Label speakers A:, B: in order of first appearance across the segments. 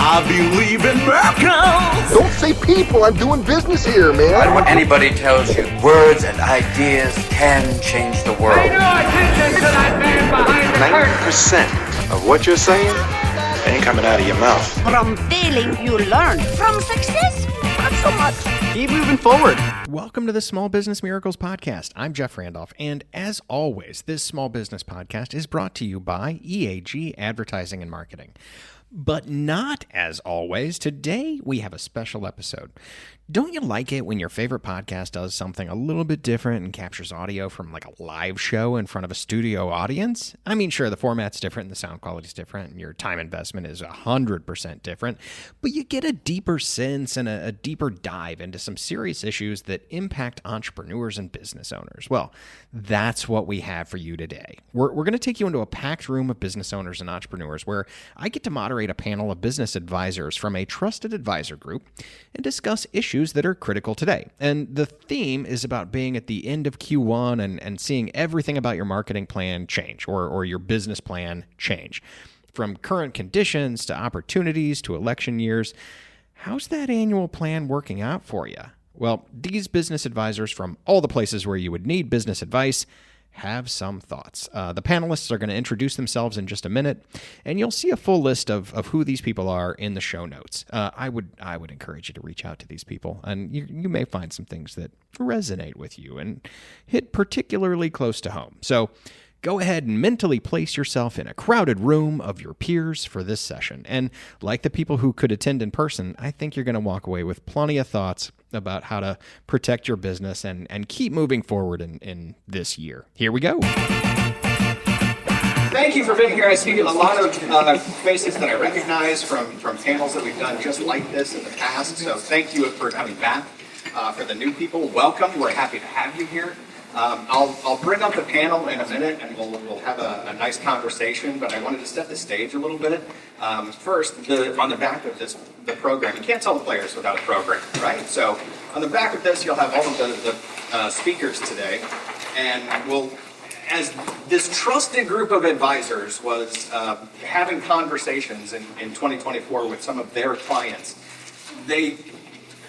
A: I believe in miracles.
B: Don't say people, I'm doing business here, man.
C: I don't want anybody tells you words and ideas can change the world.
D: Pay no attention to that man behind the curtain.
E: 90% of what you're saying ain't coming out of your mouth.
F: From failing, you learn. From success, not so much.
G: Keep moving forward.
H: Welcome to the Small Business Miracles Podcast. I'm Jeff Randolph, and as always, this Small Business Podcast is brought to you by EAG Advertising and Marketing. But not as always, today we have a special episode. Don't you like it when your favorite podcast does something a little bit different and captures audio from like a live show in front of a studio audience? I mean, sure, the format's different and the sound quality's different and your time investment is 100% different, but you get a deeper sense and a deeper dive into some serious issues that impact entrepreneurs and business owners. Well, that's what we have for you today. We're going to take you into a packed room of business owners and entrepreneurs where I get to moderate a panel of business advisors from a trusted advisor group and discuss issues that are critical today. And the theme is about being at the end of Q1 and seeing everything about your marketing plan change or your business plan change. From current conditions to opportunities to election years, how's that annual plan working out for you? Well, these business advisors from all the places where you would need business advice have some thoughts. The panelists are going to introduce themselves in just a minute, and you'll see a full list of who these people are in the show notes. I would encourage you to reach out to these people, and you may find some things that resonate with you and hit particularly close to home. So go ahead and mentally place yourself in a crowded room of your peers for this session. And like the people who could attend in person, I think you're going to walk away with plenty of thoughts about how to protect your business and keep moving forward in this year. Here we go.
I: Thank you for being here. I see a lot of faces that I recognize from panels that we've done just like this in the past. So thank you for coming back. For the new people, welcome. We're happy to have you here. I'll bring up the panel in a minute and we'll have a nice conversation, but I wanted to set the stage a little bit. First, on the back of the program, you can't tell the players without a program, right? So on the back of this, you'll have all of the speakers today, and as this trusted group of advisors was having conversations in 2024 with some of their clients, they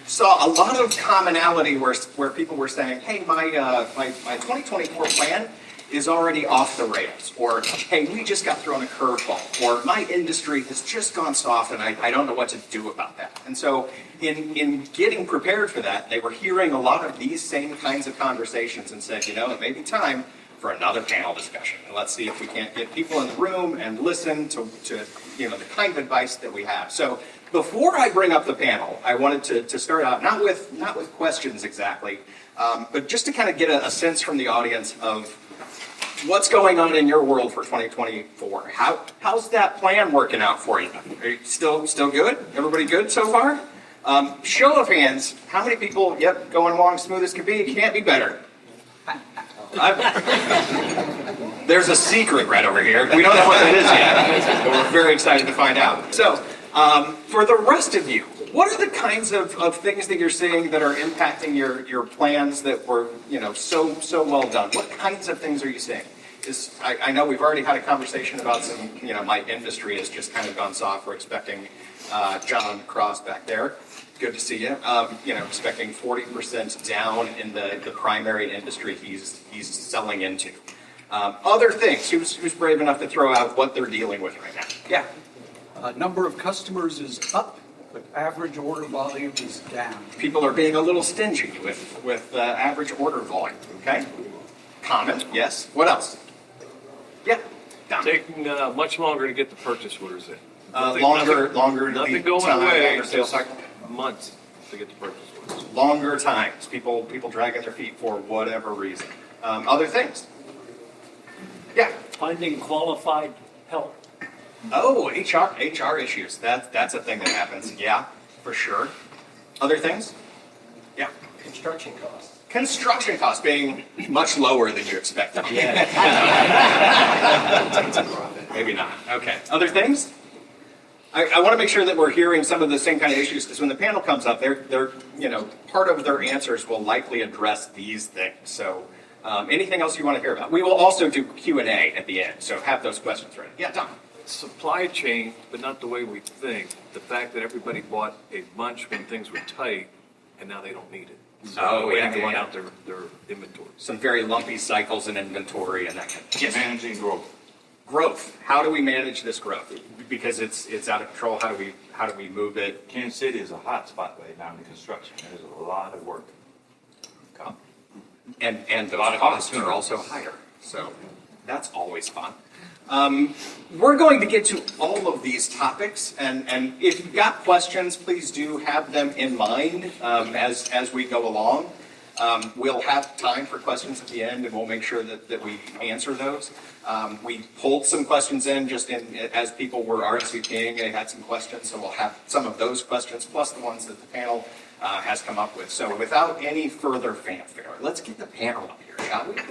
I: saw a lot of commonality where people were saying, hey, my 2024 plan is already off the rails, or hey, we just got thrown a curveball, or my industry has just gone soft and I don't know what to do about that. And so in getting prepared for that, they were hearing a lot of these same kinds of conversations and said, it may be time for another panel discussion. And let's see if we can't get people in the room and listen to the kind of advice that we have. So before I bring up the panel, I wanted to start out not with questions exactly, but just to kind of get a sense from the audience of what's going on in your world for 2024. How's that plan working out for you? Are you still good? Everybody good so far? Show of hands. How many people? Yep, going along smooth as can be. It can't be better. There's a secret right over here. We don't know what that is yet, but we're very excited to find out. So, for the rest of you, what are the kinds of things that you're seeing that are impacting your plans that were, so well done? What kinds of things are you seeing? I know we've already had a conversation about some, my industry has just kind of gone soft. We're expecting John Cross back there. Good to see you. Expecting 40% down in the primary industry he's selling into. Other things, who's brave enough to throw out what they're dealing with right now? Yeah.
J: Number of customers is up, but average order volume is down.
I: People are being a little stingy with average order volume, okay? Common, yes. What else? Yeah.
K: Taking much longer to get the purchase orders in.
I: Longer
K: nothing going away. Months to get the purchase orders.
I: Longer times. People dragging their feet for whatever reason. Other things. Yeah.
L: Finding qualified help.
I: Oh, HR issues. That's a thing that happens. Yeah, for sure. Other things? Yeah.
L: Construction costs.
I: Construction costs being much lower than you expected.
L: Yeah.
I: Maybe not. Okay. Other things? I want to make sure that we're hearing some of the same kind of issues, because when the panel comes up, they're part of their answers will likely address these things. So anything else you want to hear about? We will also do Q&A at the end, so have those questions ready. Yeah, Tom.
K: supply chain, but not the way we think. The fact that everybody bought a bunch when things were tight, and now they don't need it. So they have to run out their inventory.
I: Some very lumpy cycles in inventory and that kind of thing. Yes.
E: Managing growth.
I: Growth. How do we manage this growth? Because it's out of control. How do we move it?
E: Kansas City is a hot spot right now in construction. There's a lot of work.
I: And the costs are also higher. So that's always fun. We're going to get to all of these topics, and if you've got questions, please do have them in mind as we go along. We'll have time for questions at the end, and we'll make sure that we answer those. We pulled some questions in as people were RSVPing. They had some questions, so we'll have some of those questions, plus the ones that the panel has come up with. So without any further fanfare, let's get the panel up here, shall we?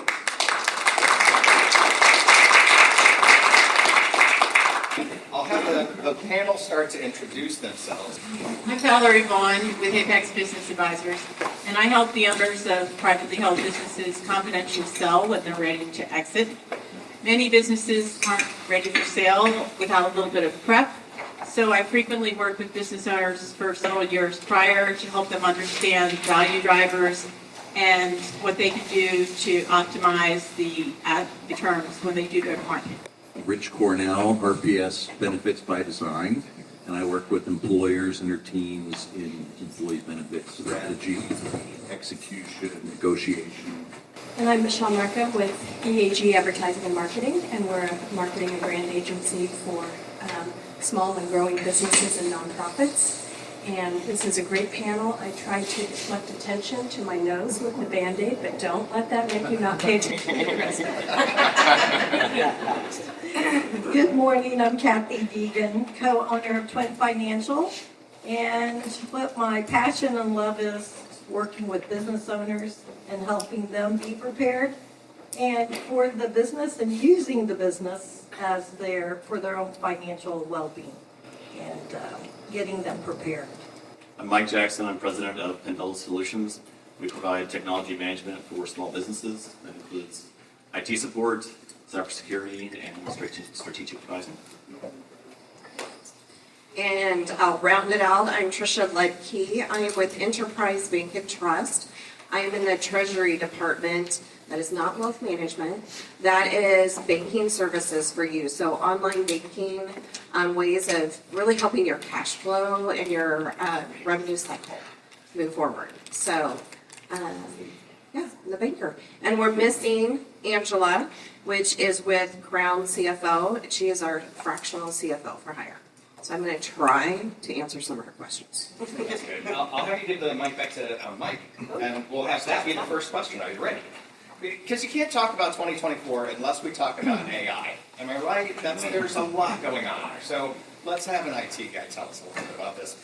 I: I'll have the panel start to introduce themselves.
G: I'm Valerie Vaughn with Apex Business Advisors, and I help the owners of privately held businesses confidentially sell when they're ready to exit. Many businesses aren't ready for sale without a little bit of prep, so I frequently work with business owners for several years prior to help them understand value drivers and what they can do to optimize the terms when they do go to market.
M: Rich Cornell, RPS Benefits by Design, and I work with employers and their teams in employee benefit strategy, execution, negotiation.
N: And I'm Michelle Marca with EAG Advertising and Marketing, and we're a marketing and brand agency for small and growing businesses and nonprofits. And this is a great panel. I try to deflect attention to my nose with the Band-Aid, but don't let that make you not pay attention to the rest of it. Good morning, I'm Katheigh Degen, co-owner of Twin Financial. And what my passion and love is working with business owners and helping them be prepared. And for the business and using the business as for their own financial well-being. And getting them prepared.
O: I'm Mike Jackson. I'm president of Panelist Solutions. We provide technology management for small businesses. That includes IT support, cybersecurity, and strategic advising.
P: And I'll round it out. I'm Tricia Ledkey. I am with Enterprise Bank and Trust. I am in the Treasury Department. That is not wealth management. That is banking services for you. So online banking, ways of really helping your cash flow and your revenue cycle move forward. So, yeah, the banker. And we're missing Angela, which is with Crown CFO. She is our fractional CFO for hire. So I'm going to try to answer some of her questions.
I: I'll have you give the mic back to Mike, and we'll have that be the first question. Are you ready? Because you can't talk about 2024 unless we talk about AI. Am I right? There's a lot going on there. So let's have an IT guy tell us a little bit about this.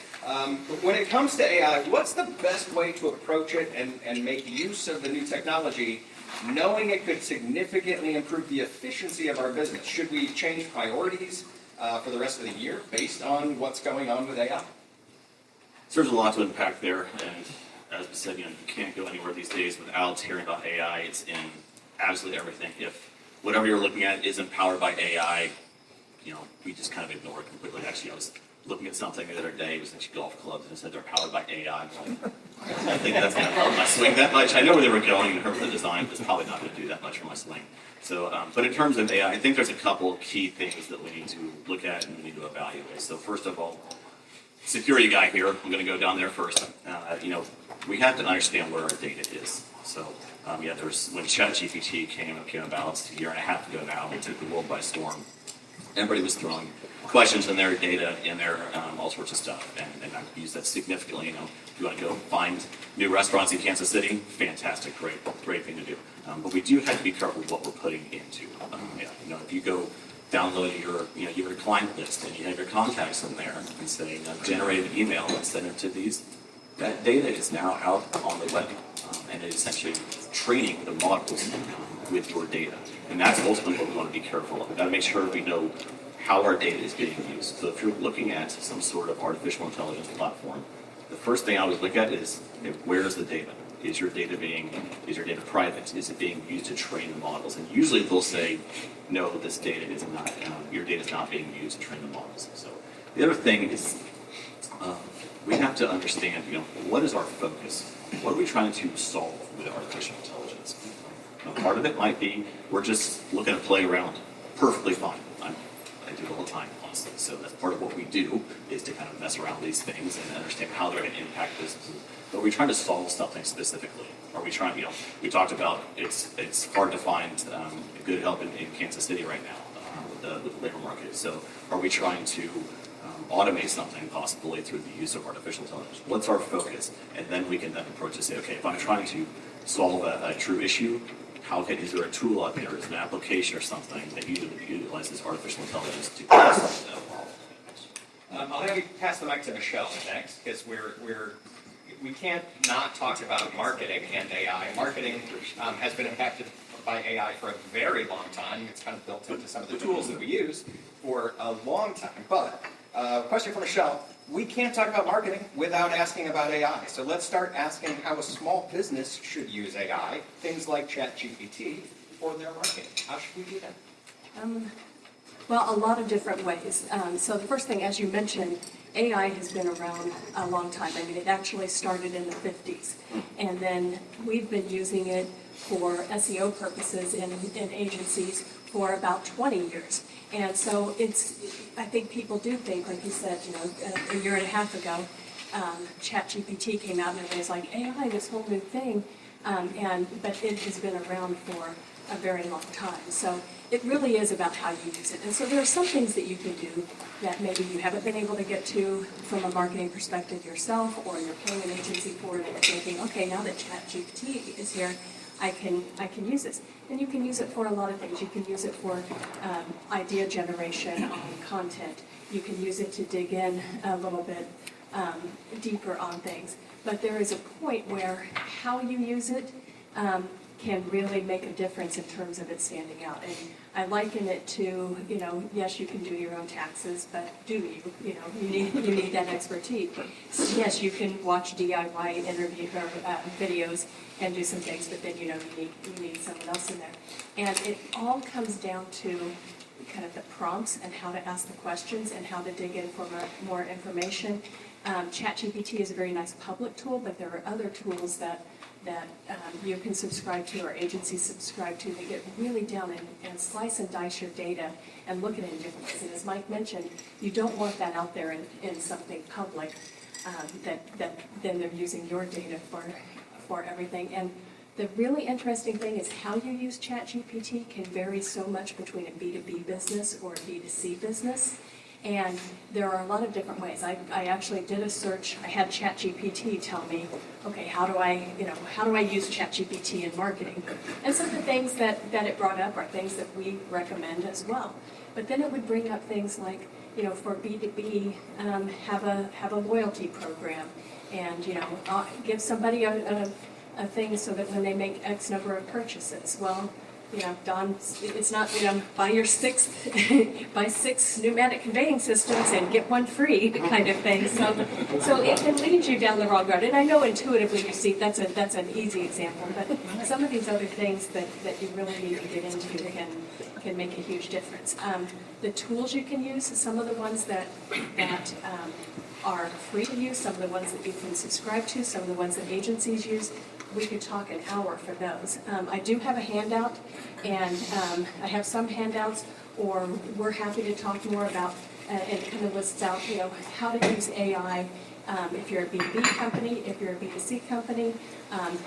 I: When it comes to AI, what's the best way to approach it and make use of the new technology, knowing it could significantly improve the efficiency of our business? Should we change priorities for the rest of the year based on what's going on with AI?
O: So there's a lot to unpack there, and as we said, you can't go anywhere these days without hearing about AI. It's in absolutely everything. If whatever you're looking at isn't powered by AI, we just kind of ignore it completely. Actually, I was looking at something the other day. It was actually golf clubs, and it said they're powered by AI. I don't think that's going to help my swing that much. I know where they were going in terms of the design, but it's probably not going to do that much for my swing. So, but in terms of AI, I think there's a couple key things that we need to look at and we need to evaluate. So first of all, security guy here, I'm going to go down there first. We have to understand where our data is. So, when ChatGPT came about a year and a half ago now, it took the world by storm. Everybody was throwing questions in their data, in their all sorts of stuff, and I've used that significantly. If you want to go find new restaurants in Kansas City, fantastic, great thing to do. But we do have to be careful what we're putting into. If you go download your client list and you have your contacts in there and say generate an email and send it to these. That data is now out on the web, and it is essentially training the models with your data. And that's ultimately what we want to be careful of. We've got to make sure we know how our data is being used. So if you're looking at some sort of artificial intelligence platform, the first thing I always look at is, where's the data? Is your data private? Is it being used to train the models? And usually they'll say, no, this data is not, your data is not being used to train the models. So the other thing is, we have to understand, what is our focus? What are we trying to solve with artificial intelligence? Part of it might be, we're just looking to play around. Perfectly fine. I do it all the time, honestly. So that's part of what we do, is to kind of mess around with these things and understand how they're going to impact businesses. But are we trying to solve something specifically? Are we trying, we talked about it's hard to find good help in Kansas City right now with the labor market. So are we trying to automate something possibly through the use of artificial intelligence? What's our focus? And then we can then approach and say, okay, if I'm trying to solve a true issue, is there a tool out there, is an application or something that utilizes artificial intelligence to solve that problem?
I: I'll have you pass the mic to Michelle next, because we can't not talk about marketing and AI. Marketing has been impacted by AI for a very long time. It's kind of built into some of the tools that we use for a long time. But question for Michelle. We can't talk about marketing without asking about AI. So let's start asking how a small business should use AI, things like ChatGPT, for their marketing. How should we do that?
Q: Well, a lot of different ways. So the first thing, as you mentioned, AI has been around a long time. I mean, it actually started in the 50s. And then we've been using it for SEO purposes in agencies for about 20 years. And so I think people do think, like you said, a year and a half ago, ChatGPT came out and it was like, AI, this whole new thing. But it has been around for a very long time. So it really is about how you use it. And so there are some things that you can do that maybe you haven't been able to get to from a marketing perspective yourself, or you're paying an agency for it and you're thinking, okay, now that ChatGPT is here, I can use this. And you can use it for a lot of things. You can use it for idea generation on content. You can use it to dig in a little bit deeper on things. But there is a point where how you use it can really make a difference in terms of it standing out. And I liken it to, yes, you can do your own taxes, but do you? You need that expertise. Yes, you can watch DIY interview or videos and do some things, but then you need someone else in there. And it all comes down to kind of the prompts and how to ask the questions and how to dig in for more information. ChatGPT is a very nice public tool, but there are other tools that you can subscribe to or agencies subscribe to that get really down and slice and dice your data and look at it in different ways. And as Mike mentioned, you don't want that out there in something public that then they're using your data for everything. And the really interesting thing is how you use ChatGPT can vary so much between a B2B business or a B2C business. And there are a lot of different ways. I actually did a search. I had ChatGPT tell me, okay, how do I use ChatGPT in marketing? And some of the things that it brought up are things that we recommend as well. But then it would bring up things like, for B2B, have a loyalty program, and give somebody a thing so that when they make X number of purchases, well, Don, it's not, buy 6 pneumatic conveying systems and get one free kind of thing. So it can lead you down the wrong road. And I know intuitively you see that's an easy example, but some of these other things that you really need to get into can make a huge difference. The tools you can use, some of the ones that are free to use, some of the ones that you can subscribe to, some of the ones that agencies use. We could talk an hour for those. I do have a handout, and I have some handouts, or we're happy to talk more about, and it kind of lists out, how to use AI if you're a B2B company, if you're a B2C company,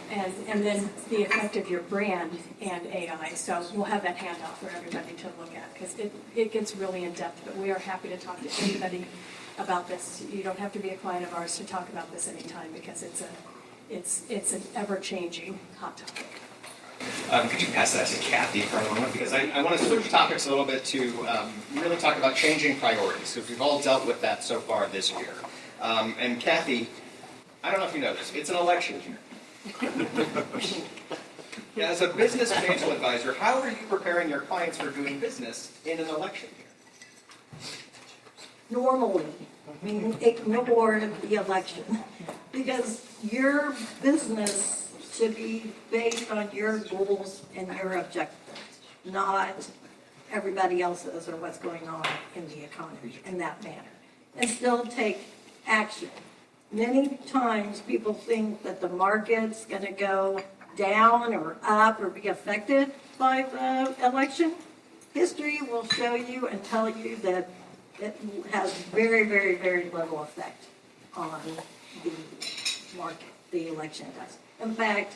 Q: and then the effect of your brand and AI. So we'll have that handout for everybody to look at, because it gets really in depth, but we are happy to talk to anybody about this. You don't have to be a client of ours to talk about this anytime, because it's an ever-changing hot topic.
I: Could you pass that to Katheigh for a moment? Because I want to switch topics a little bit to really talk about changing priorities. So we've all dealt with that so far this year. And Katheigh, I don't know if you know this, it's an election year. As a business financial advisor, how are you preparing your clients for doing business in an election year?
N: Normally, ignore the election. Because your business should be based on your goals and your objectives, not everybody else's or what's going on in the economy in that manner. And still take action. Many times people think that the market's going to go down or up or be affected by the election. History will show you and tell you that it has very, very, very little effect on the market, the election does. In fact,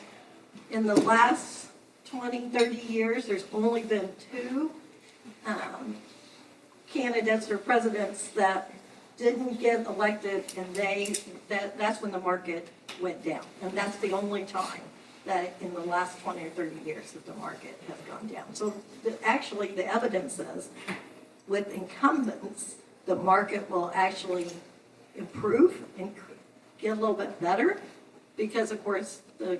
N: in the last 20, 30 years, there's only been two candidates or presidents that didn't get elected, and that's when the market went down. And that's the only time that in the last 20 or 30 years that the market has gone down. So actually, the evidence says with incumbents, the market will actually improve and get a little bit better because, of course, the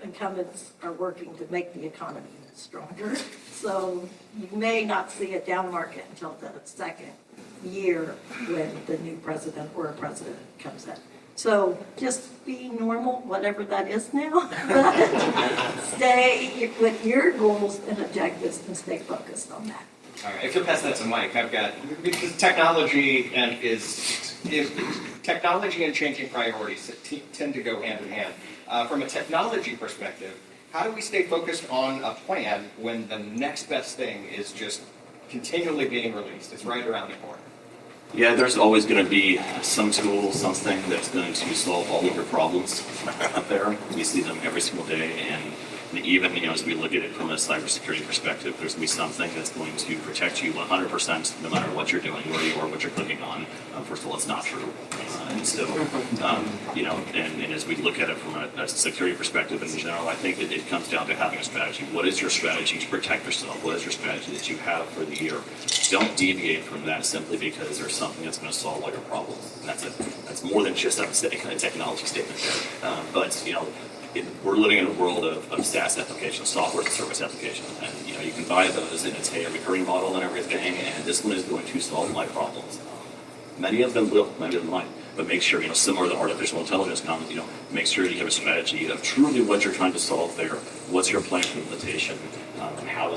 N: incumbents are working to make the economy stronger. So you may not see a down market until the second year when the new president or a president comes in. So just be normal, whatever that is now. Stay with your goals and objectives and stay focused on that.
I: All right, if you'll pass that to Mike, I've got, because technology and technology and changing priorities tend to go hand in hand. From a technology perspective, how do we stay focused on a plan when the next best thing is just continually being released? It's right around the corner.
O: Yeah, there's always going to be some tool, something that's going to solve all of your problems out there. We see them every single day, and even as we look at it from a cybersecurity perspective, there's going to be something that's going to protect you 100% no matter what you're doing or what you're clicking on. First of all, it's not true. And so, and as we look at it from a security perspective in general, I think it comes down to having a strategy. What is your strategy to protect yourself? What is your strategy that you have for the year? Don't deviate from that simply because there's something that's going to solve all your problems. And that's more than just a technology statement there. But we're living in a world of SaaS applications, software as a service applications, and you can buy those, and it's a recurring model and everything. And this one is going to solve my problems. Many of them will, many of them might. But make sure, similar to artificial intelligence comment, make sure you have a strategy of truly what you're trying to solve there. What's your plan for implementation? How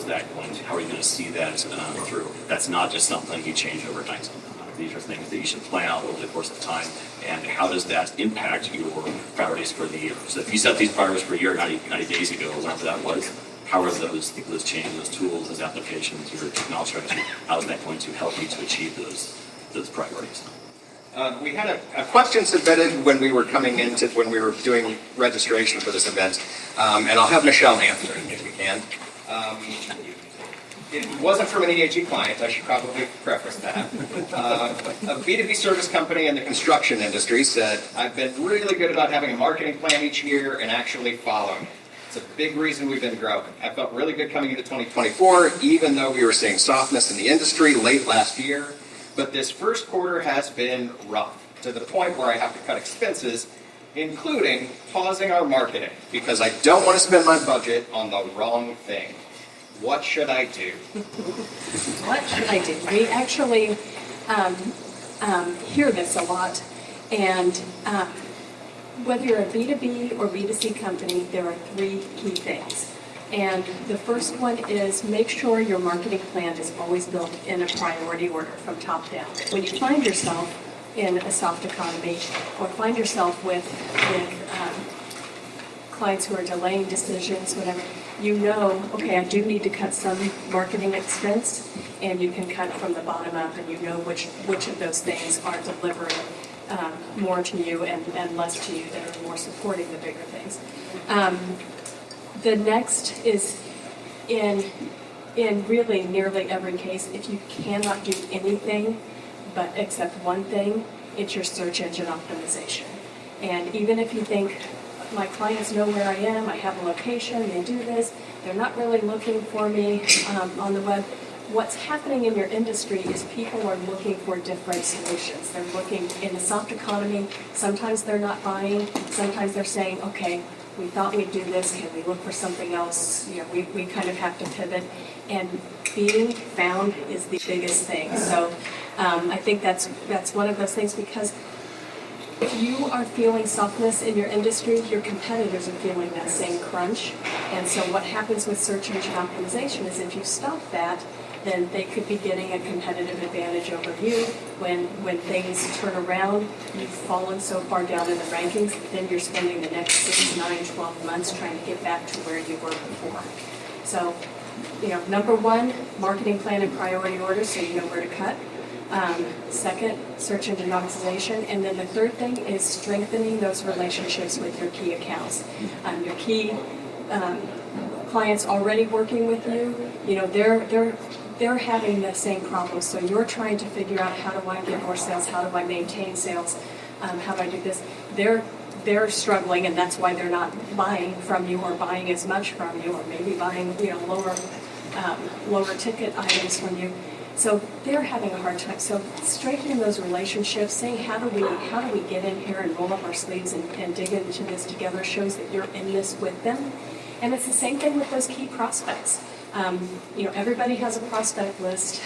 O: are you going to see that through? That's not just something you change overnight. These are things that you should plan out over the course of time. And how does that impact your priorities for the year? So if you set these priorities for a year 90 days ago, whatever that was, how are those changes, those tools, those applications, your technology strategy, how is that going to help you to achieve those priorities?
I: We had a question submitted when we were doing registration for this event, and I'll have Michelle answer it if we can. It wasn't from an EAG client, I should probably preface that. A B2B service company in the construction industry said, I've been really good about having a marketing plan each year and actually following it. It's a big reason we've been growing. I felt really good coming into 2024, even though we were seeing softness in the industry late last year. But this first quarter has been rough, to the point where I have to cut expenses, including pausing our marketing, because I don't want to spend my budget on the wrong thing. What should I do?
Q: What should I do? We actually hear this a lot, and whether you're a B2B or B2C company, there are three key things. And the first one is make sure your marketing plan is always built in a priority order from top down. When you find yourself in a soft economy or find yourself with clients who are delaying decisions, whatever, okay, I do need to cut some marketing expense, and you can cut from the bottom up, and which of those things are delivering more to you and less to you that are more supporting the bigger things. The next is in really nearly every case, if you cannot do anything but except one thing, it's your search engine optimization. And even if you think, my clients know where I am, I have a location, they do this, they're not really looking for me on the web. What's happening in your industry is people are looking for different solutions. They're looking in a soft economy, sometimes they're not buying, sometimes they're saying, okay, we thought we'd do this, can we look for something else? We kind of have to pivot, and being found is the biggest thing. So I think that's one of those things, because if you are feeling softness in your industry, your competitors are feeling that same crunch. And so what happens with search engine optimization is if you stop that, then they could be getting a competitive advantage over you. When things turn around, you've fallen so far down in the rankings, then you're spending the next 6, 9, 12 months trying to get back to where you were before. So, number one, marketing plan and priority order, so you know where to cut. Second, search engine optimization. And then the third thing is strengthening those relationships with your key accounts. Your key clients already working with you, they're having the same problems. So you're trying to figure out, how do I get more sales? How do I maintain sales? How do I do this? They're struggling, and that's why they're not buying from you, or buying as much from you, or maybe buying lower ticket items from you. So they're having a hard time. So strengthening those relationships, saying how do we get in here and roll up our sleeves and dig into this together, shows that you're in this with them. And it's the same thing with those key prospects. Everybody has a prospect list,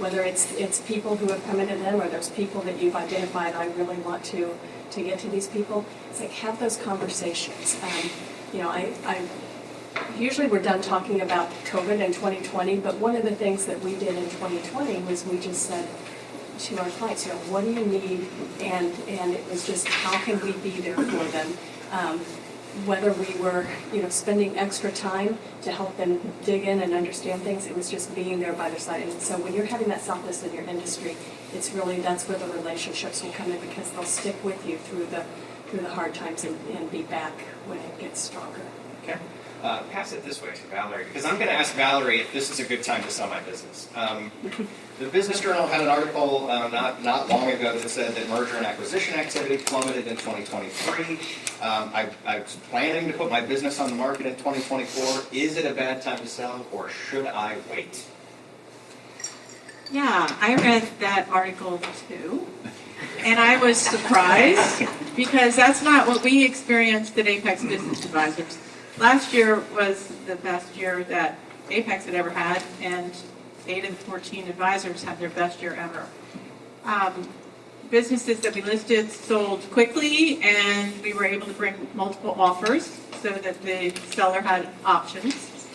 Q: whether it's people who have come into them, or there's people that you've identified, I really want to get to these people. It's like, have those conversations. Usually we're done talking about COVID in 2020, but one of the things that we did in 2020 was we just said to our clients, what do you need? And it was just, how can we be there for them? Whether we were, spending extra time to help them dig in and understand things, it was just being there by their side. And so when you're having that softness in your industry, it's really, that's where the relationships will come in, because they'll stick with you through the hard times and be back when it gets stronger.
I: Okay. Pass it this way to Valerie, because I'm going to ask Valerie if this is a good time to sell my business. The Business Journal had an article not long ago that said that merger and acquisition activity plummeted in 2023. I was planning to put my business on the market in 2024. Is it a bad time to sell, or should I wait?
G: Yeah, I read that article too, and I was surprised, because that's not what we experienced at Apex Business Advisors. Last year was the best year that Apex had ever had, and 8 of the 14 advisors had their best year ever. Businesses that we listed sold quickly, and we were able to bring multiple offers so that the seller had options.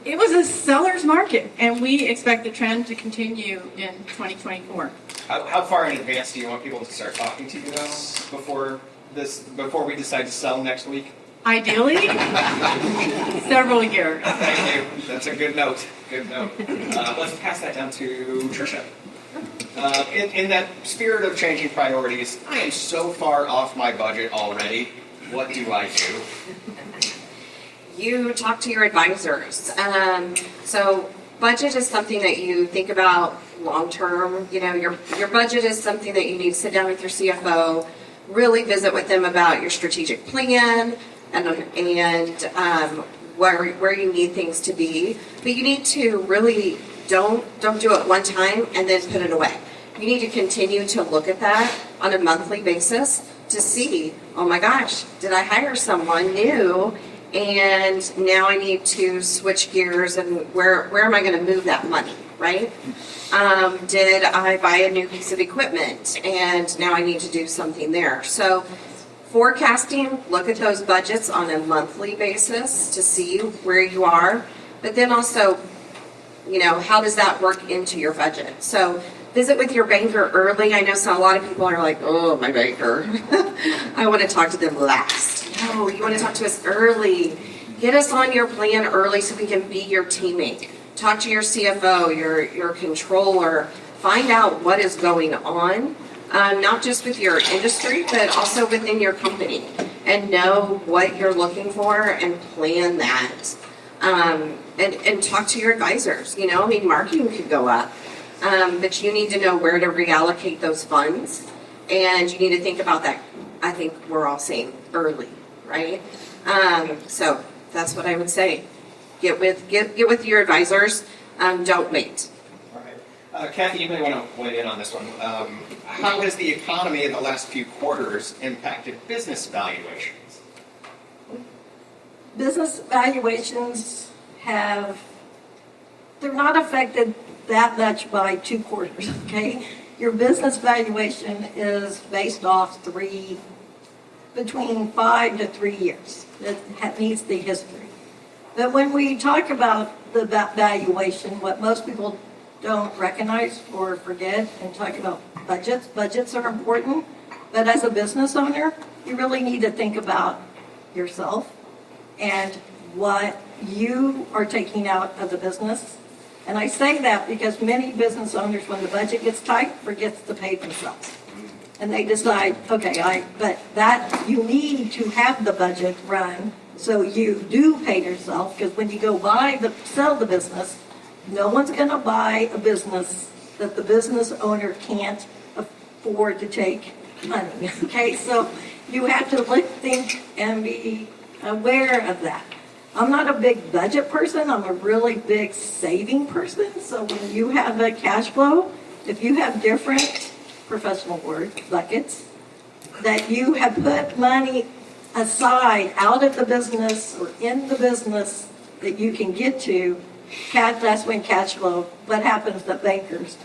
G: It was a seller's market, and we expect the trend to continue in 2024.
I: How far in advance do you want people to start talking to you, though, before we decide to sell next week?
G: Ideally, several years.
I: Thank you. That's a good note. Good note. Let's pass that down to Tricia. In that spirit of changing priorities, I am so far off my budget already. What do I do?
P: You talk to your advisors. So budget is something that you think about long term. Your budget is something that you need to sit down with your CFO, really visit with them about your strategic plan, and where you need things to be. But you need to really don't do it one time and then put it away. You need to continue to look at that on a monthly basis to see, oh my gosh, did I hire someone new? And now I need to switch gears, and where am I going to move that money, right? Did I buy a new piece of equipment, and now I need to do something there? So forecasting, look at those budgets on a monthly basis to see where you are, but then also, how does that work into your budget? So visit with your banker early. I know a lot of people are like, oh, my banker. I want to talk to them last. No, you want to talk to us early. Get us on your plan early so we can be your teammate. Talk to your CFO, your controller. Find out what is going on, not just with your industry, but also within your company. And know what you're looking for and plan that. And talk to your advisors. Marketing could go up. But you need to know where to reallocate those funds. And you need to think about that, I think we're all saying, early, right? So that's what I would say. Get with your advisors. Don't wait.
I: All right. Katheigh, you may want to weigh in on this one. How has the economy in the last few quarters impacted business valuations?
N: Business valuations they're not affected that much by 2 quarters, okay? Your business valuation is based off between 5 to 3 years. That needs the history. But when we talk about the valuation, what most people don't recognize or forget and talk about budgets are important, but as a business owner, you really need to think about yourself and what you are taking out of the business. And I say that because many business owners, when the budget gets tight, forgets to pay themselves. And they decide, okay, but that you need to have the budget run so you do pay yourself, because when you go sell the business, no one's going to buy a business that the business owner can't afford to take money. Okay, so you have to think and be aware of that. I'm not a big budget person. I'm a really big saving person. So when you have a cash flow, if you have different, professional word, buckets, that you have put money aside out of the business or in the business that you can get to, that's when cash flow, what happens to bankers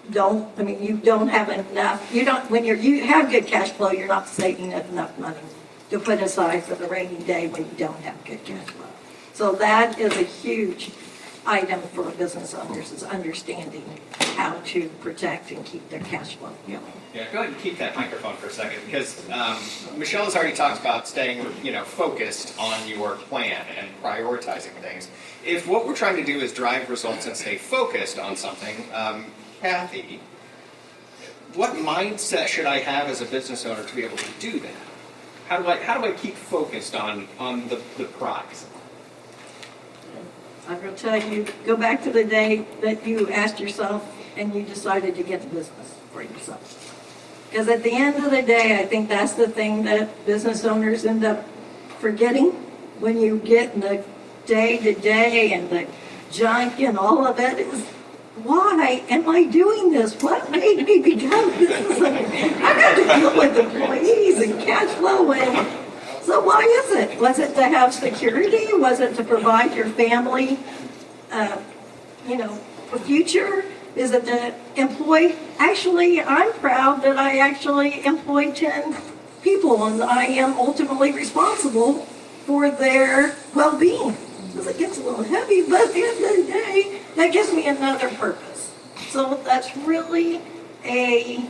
N: you don't have enough, when you have good cash flow, you're not saving enough money to put aside for the rainy day when you don't have good cash flow. So that is a huge item for business owners, is understanding how to protect and keep their cash flow going.
I: Yeah, go ahead and keep that microphone for a second, because Michelle has already talked about staying, focused on your plan and prioritizing things. If what we're trying to do is drive results and stay focused on something, Katheigh, what mindset should I have as a business owner to be able to do that? How do I keep focused on the prize?
N: I'm going to tell you, go back to the day that you asked yourself and you decided to get the business for yourself. Because at the end of the day, I think that's the thing that business owners end up forgetting when you get in the day-to-day and the junk and all of it is, why am I doing this? What made me become a business owner? I've got to deal with employees and cash flow and so why is it? Was it to have security? Was it to provide your family, for future? Is it to employ? Actually, I'm proud that I actually employed 10 people and I am ultimately responsible for their well-being. Because it gets a little heavy, but at the end of the day, that gives me another purpose. So that's really a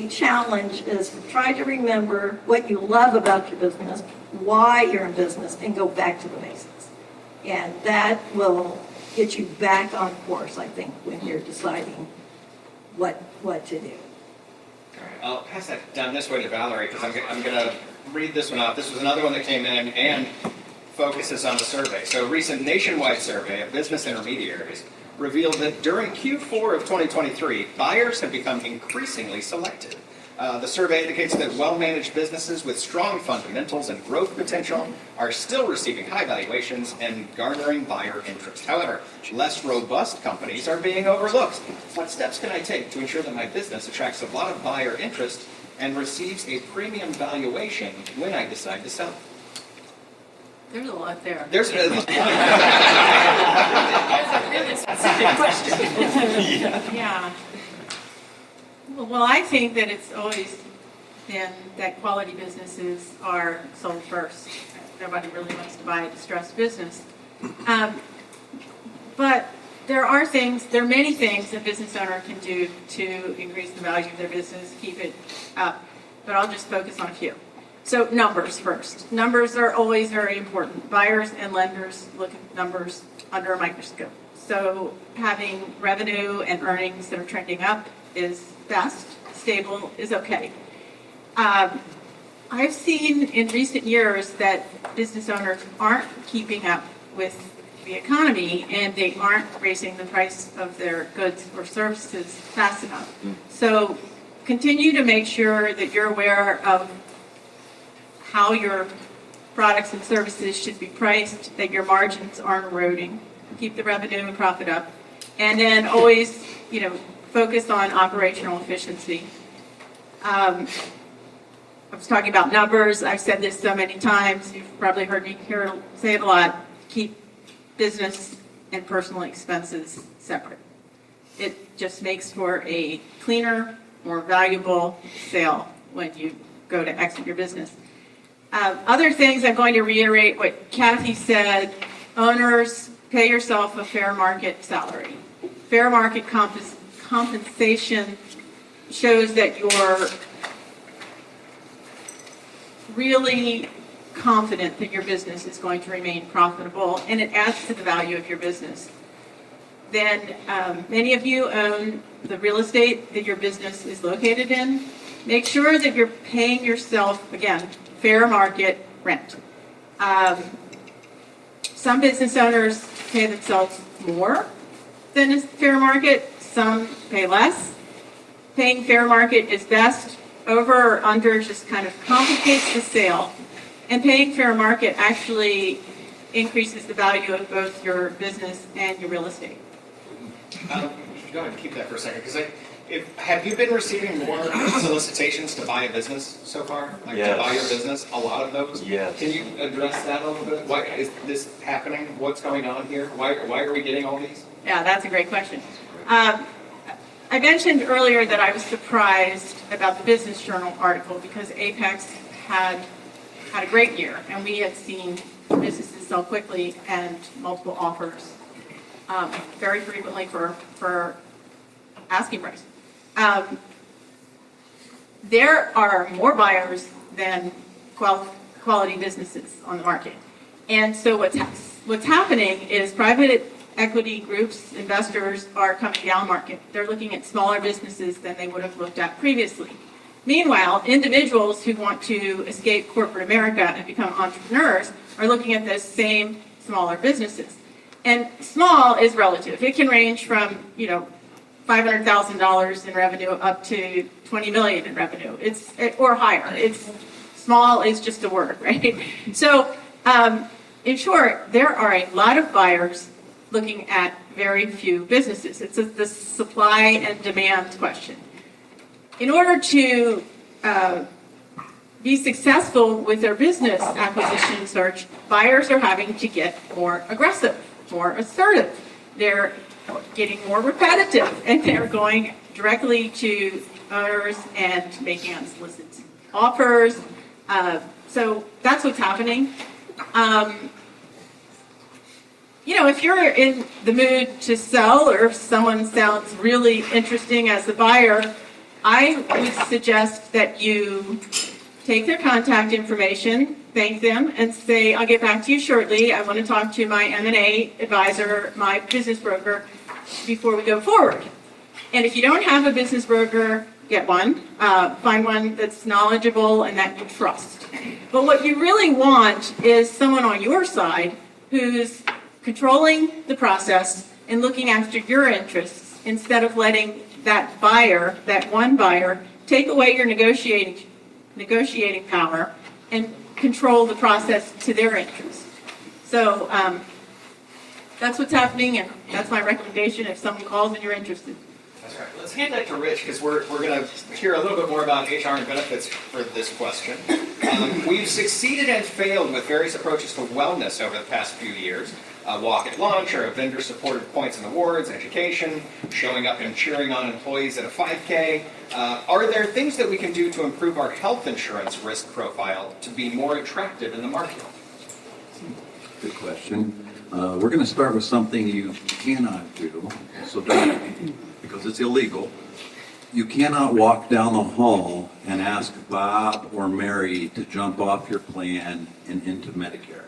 N: challenge, is to try to remember what you love about your business, why you're in business, and go back to the basics. And that will get you back on course, I think, when you're deciding what to do.
I: All right, I'll pass that down this way to Valerie, because I'm going to read this one off. This was another one that came in and focuses on the survey. So a recent nationwide survey of business intermediaries revealed that during Q4 of 2023, buyers have become increasingly selective. The survey indicates that well-managed businesses with strong fundamentals and growth potential are still receiving high valuations and garnering buyer interest. However, less robust companies are being overlooked. What steps can I take to ensure that my business attracts a lot of buyer interest and receives a premium valuation when I decide to sell it?
G: There's a lot there.
I: There's a
G: really specific question. Yeah. Well, I think that it's always been that quality businesses are sold first. Nobody really wants to buy a distressed business. But there are many things a business owner can do to increase the value of their business, keep it up. But I'll just focus on a few. So numbers first. Numbers are always very important. Buyers and lenders look at numbers under a microscope. So having revenue and earnings that are trending up is best. Stable is okay. I've seen in recent years that business owners aren't keeping up with the economy and they aren't raising the price of their goods or services fast enough. So continue to make sure that you're aware of how your products and services should be priced, that your margins aren't eroding, keep the revenue and profit up, and then always, focus on operational efficiency. I was talking about numbers. I've said this so many times. You've probably heard me say it a lot. Keep business and personal expenses separate. It just makes for a cleaner, more valuable sale when you go to exit your business. Other things, I'm going to reiterate what Katheigh said. Owners, pay yourself a fair market salary. Fair market compensation shows that you're really confident that your business is going to remain profitable, and it adds to the value of your business. Then many of you own the real estate that your business is located in. Make sure that you're paying yourself, again, fair market rent. Some business owners pay themselves more than is fair market, some pay less. Paying fair market is best. Over or under just kind of complicates the sale. And paying fair market actually increases the value of both your business and your real estate.
I: Go ahead and keep that for a second, because have you been receiving more solicitations to buy a business so far? Like
K: Yes.
I: to buy your business? A lot of those?
K: Yes.
I: Can you address that a little bit? Why is this happening? What's going on here? Why are we getting all these?
G: Yeah, that's a great question. I mentioned earlier that I was surprised about the Business Journal article because Apex had a great year, and we had seen businesses sell quickly and multiple offers very frequently for asking price. There are more buyers than quality businesses on the market. And so what's happening is private equity groups, investors are coming down market. They're looking at smaller businesses than they would have looked at previously. Meanwhile, individuals who want to escape corporate America and become entrepreneurs are looking at those same smaller businesses. And small is relative. It can range from, $500,000 in revenue up to $20 million in revenue. Or higher. Small is just a word, right? So, in short, there are a lot of buyers looking at very few businesses. It's the supply and demand question. In order to be successful with their business acquisition search, buyers are having to get more aggressive, more assertive. They're getting more repetitive, and they're going directly to owners and making unsolicited offers. So that's what's happening. If you're in the mood to sell, or if someone sounds really interesting as a buyer, I would suggest that you take their contact information, thank them, and say, I'll get back to you shortly. I want to talk to my M&A advisor, my business broker, before we go forward. And if you don't have a business broker, get one. Find one that's knowledgeable and that you trust. But what you really want is someone on your side who's controlling the process and looking after your interests instead of letting that one buyer, take away your negotiating power and control the process to their interests. So that's what's happening, and that's my recommendation if someone calls and you're interested.
I: That's right. Let's hand that to Rich, because we're going to hear a little bit more about HR and benefits for this question. We've succeeded and failed with various approaches to wellness over the past few years. Walk at lunch, or vendor-supported points and awards, education, showing up and cheering on employees at a 5K. Are there things that we can do to improve our health insurance risk profile to be more attractive in the market?
M: Good question. We're going to start with something you cannot do, so don't, because it's illegal. You cannot walk down the hall and ask Bob or Mary to jump off your plan and into Medicare.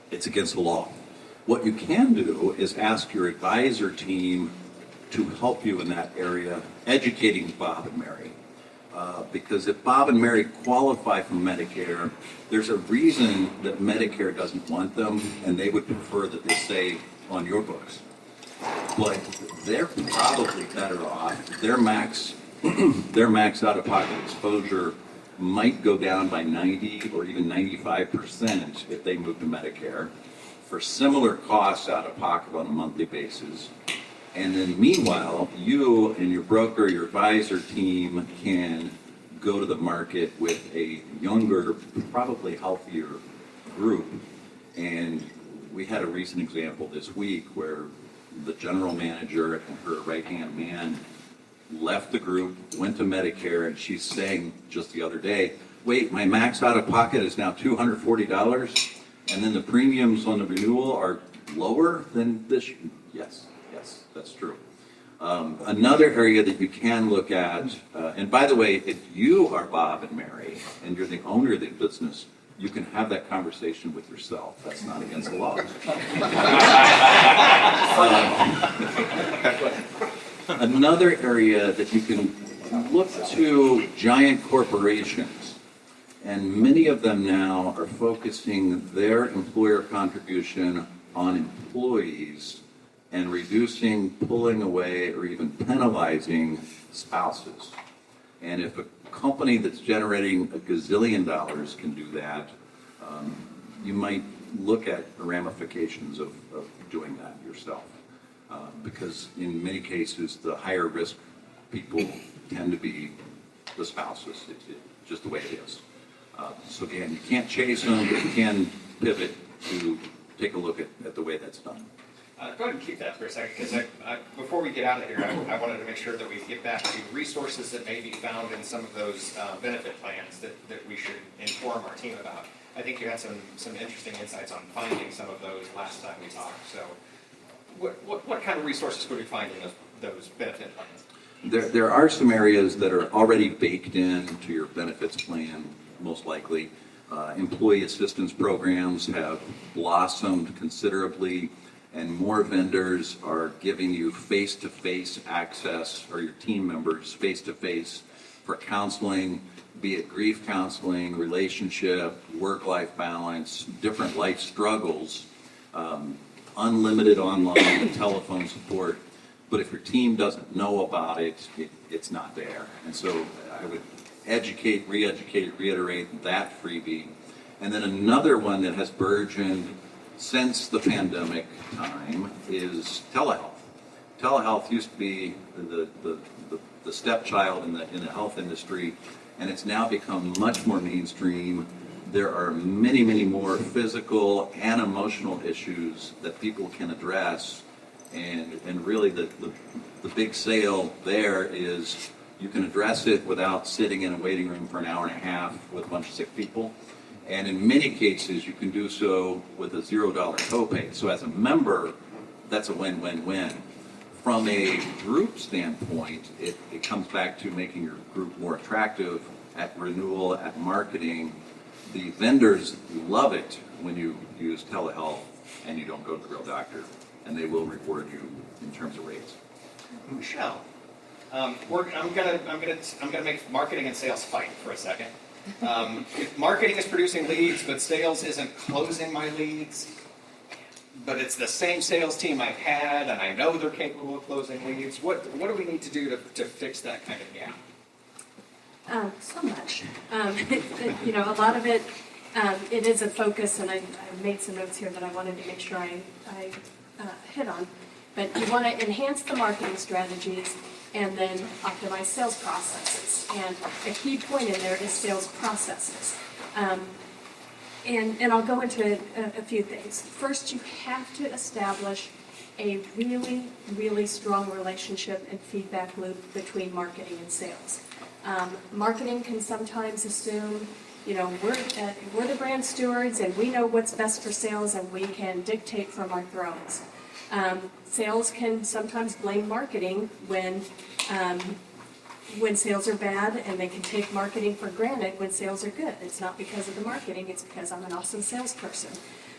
M: It's against the law. What you can do is ask your advisor team to help you in that area, educating Bob and Mary. Because if Bob and Mary qualify for Medicare, there's a reason that Medicare doesn't want them, and they would prefer that they stay on your books. But they're probably better off. Their max out-of-pocket exposure might go down by 90 or even 95% if they move to Medicare for similar costs out of pocket on a monthly basis. And then meanwhile, you and your broker, your advisor team can go to the market with a younger, probably healthier group. And we had a recent example this week where the general manager and her right-hand man left the group, went to Medicare, and she's saying just the other day, wait, my max out-of-pocket is now $240, and then the premiums on the renewal are lower than this? Yes, that's true. Another area that you can look at, and by the way, if you are Bob and Mary, and you're the owner of the business, you can have that conversation with yourself. That's not against the law. Another area that you can look to giant corporations, and many of them now are focusing their employer contribution on employees and reducing, pulling away, or even penalizing spouses. And if a company that's generating a gazillion dollars can do that, you might look at the ramifications of doing that yourself. Because in many cases, the higher risk people tend to be the spouses. It's just the way it is. So again, you can't chase them, but you can pivot to take a look at the way that's done.
I: Go ahead and keep that for a second, because before we get out of here, I wanted to make sure that we get back to resources that may be found in some of those benefit plans that we should inform our team about. I think you had some interesting insights on finding some of those last time we talked. So what kind of resources could we find in those benefit plans?
M: There are some areas that are already baked into your benefits plan, most likely. Employee assistance programs have blossomed considerably, and more vendors are giving you face-to-face access, or your team members face-to-face for counseling, be it grief counseling, relationship, work-life balance, different life struggles, unlimited online telephone support. But if your team doesn't know about it, it's not there. And so I would educate, re-educate, reiterate that freebie. And then another one that has burgeoned since the pandemic time is telehealth. Telehealth used to be the stepchild in the health industry, and it's now become much more mainstream. There are many, many more physical and emotional issues that people can address, and really the big sale there is you can address it without sitting in a waiting room for an hour and a half with a bunch of sick people. And in many cases, you can do so with a $0 copay. So as a member, that's a win-win-win. From a group standpoint, it comes back to making your group more attractive at renewal, at marketing. The vendors love it when you use telehealth and you don't go to the real doctor, and they will reward you in terms of rates.
I: Michelle, I'm gonna make marketing and sales fight for a second. If marketing is producing leads, but sales isn't closing my leads, but it's the same sales team I've had, and I know they're capable of closing leads, what do we need to do to fix that kind of gap?
Q: So much. A lot of it, it is a focus, and I made some notes here that I wanted to make sure I hit on. But you want to enhance the marketing strategies and then optimize sales processes. And a key point in there is sales processes. And I'll go into a few things. First, you have to establish a really, really strong relationship and feedback loop between marketing and sales. Marketing can sometimes assume, we're the brand stewards and we know what's best for sales and we can dictate from our thrones. Sales can sometimes blame marketing when sales are bad, and they can take marketing for granted when sales are good. It's not because of the marketing, it's because I'm an awesome salesperson.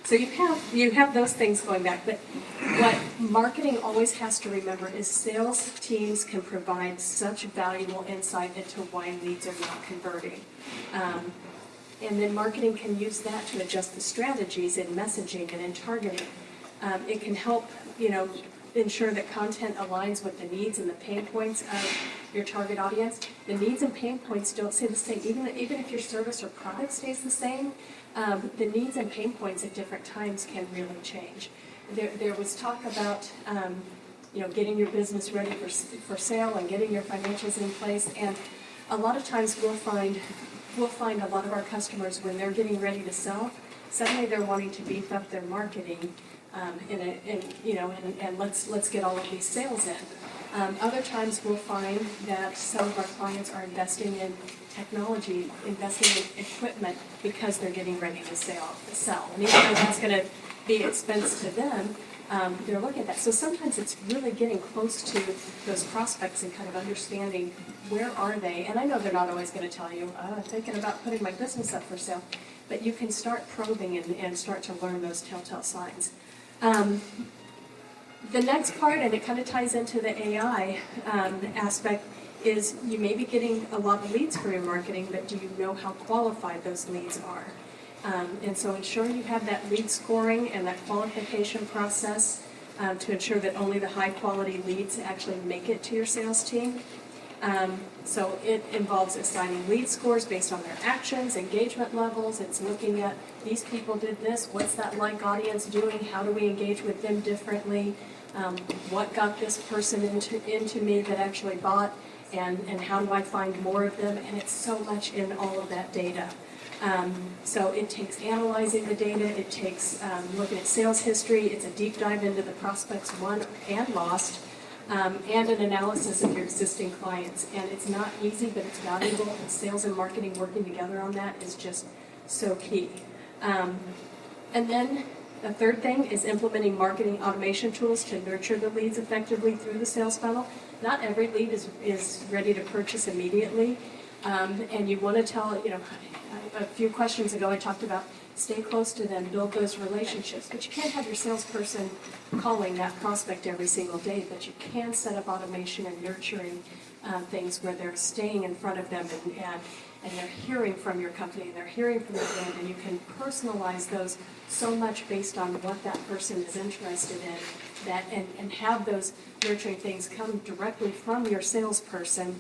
Q: So you have those things going back, but what marketing always has to remember is sales teams can provide such valuable insight into why leads are not converting. And then marketing can use that to adjust the strategies in messaging and in targeting. It can help, ensure that content aligns with the needs and the pain points of your target audience. The needs and pain points don't stay the same. Even if your service or product stays the same, the needs and pain points at different times can really change. There was talk about, getting your business ready for sale and getting your financials in place. And a lot of times we'll find a lot of our customers, when they're getting ready to sell, suddenly they're wanting to beef up their marketing, and let's get all of these sales in. Other times we'll find that some of our clients are investing in technology, investing in equipment because they're getting ready to sell. And even though that's going to be expense to them, they're looking at that. So sometimes it's really getting close to those prospects and kind of understanding where are they. And I know they're not always going to tell you, I'm thinking about putting my business up for sale. But you can start probing and start to learn those telltale signs. The next part, and it kind of ties into the AI aspect, is you may be getting a lot of leads for your marketing, but do you know how qualified those leads are? And so ensuring you have that lead scoring and that qualification process to ensure that only the high quality leads actually make it to your sales team. So it involves assigning lead scores based on their actions, engagement levels. It's looking at these people did this, what's that like audience doing, how do we engage with them differently, what got this person into me that actually bought, and how do I find more of them, and it's so much in all of that data. So it takes analyzing the data, it takes looking at sales history, it's a deep dive into the prospects won and lost, and an analysis of your existing clients. And it's not easy, but it's valuable, and sales and marketing working together on that is just so key. And then the third thing is implementing marketing automation tools to nurture the leads effectively through the sales funnel. Not every lead is ready to purchase immediately, and you want to tell, a few questions ago I talked about stay close to them, build those relationships, but you can't have your salesperson calling that prospect every single day, but you can set up automation and nurturing things where they're staying in front of them and they're hearing from your company, they're hearing from your brand, and you can personalize those so much based on what that person is interested in, and have those nurturing things come directly from your salesperson